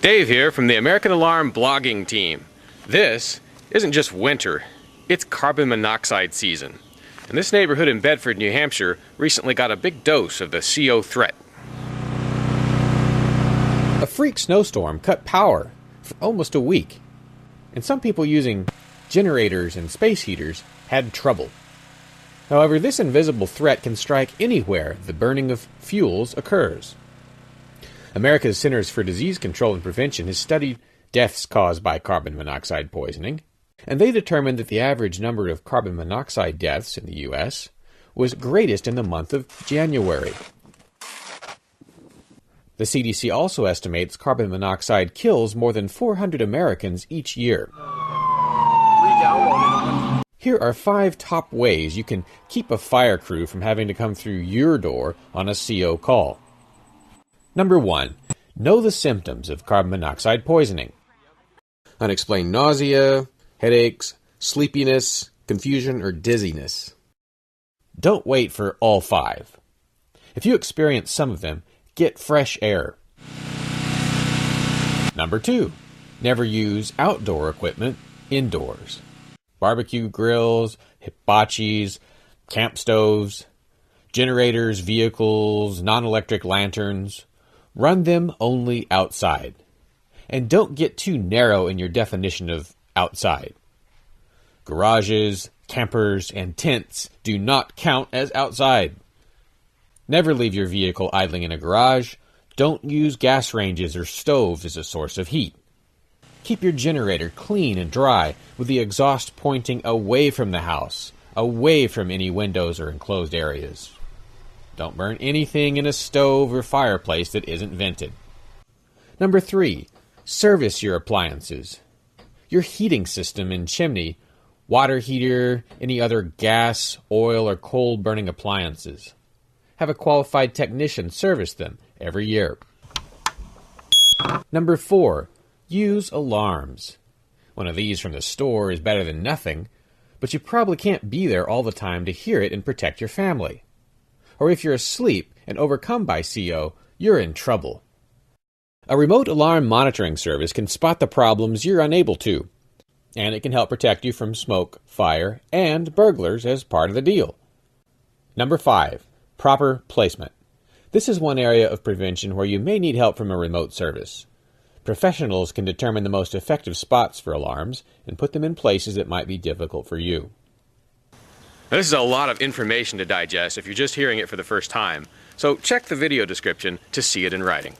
Dave here from the American Alarm blogging team. This isn't just winter, it's carbon monoxide season. And this neighborhood in Bedford, New Hampshire recently got a big dose of the CO threat. A freak snowstorm cut power for almost a week, and some people using generators and space heaters had trouble. However, this invisible threat can strike anywhere the burning of fuels occurs. America's Centers for Disease Control and Prevention has studied deaths caused by carbon monoxide poisoning, and they determined that the average number of carbon monoxide deaths in the U.S. was greatest in the month of January. The CDC also estimates carbon monoxide kills more than 400 Americans each year. Here are 5 top ways you can keep a fire crew from having to come through your door on a CO call. Number 1. Know the symptoms of carbon monoxide poisoning. Unexplained nausea, headaches, sleepiness, confusion, or dizziness. Don't wait for all 5. If you experience some of them, get fresh air. Number 2. Never use outdoor equipment indoors. Barbecue grills, hibachis, camp stoves, generators, vehicles, non-electric lanterns. Run them only outside. And don't get too narrow in your definition of outside. Garages, campers, and tents do not count as outside. Never leave your vehicle idling in a garage. Don't use gas ranges or stoves as a source of heat. Keep your generator clean and dry with the exhaust pointing away from the house, away from any windows or enclosed areas. Don't burn anything in a stove or fireplace that isn't vented. Number 3. Service your appliances. Your heating system and chimney, water heater, any other gas, oil, or coal-burning appliances. Have a qualified technician service them every year. Number 4. Use alarms. One of these from the store is better than nothing, but you probably can't be there all the time to hear it and protect your family. Or if you're asleep and overcome by CO, you're in trouble. A remote alarm monitoring service can spot the problems you're unable to, and it can help protect you from smoke, fire, and burglars as part of the deal. Number 5. Proper placement. This is one area of prevention where you may need help from a remote service. Professionals can determine the most effective spots for alarms and put them in places that might be difficult for you. Now, this is a lot of information to digest if you're just hearing it for the first time, so check the video description to see it in writing.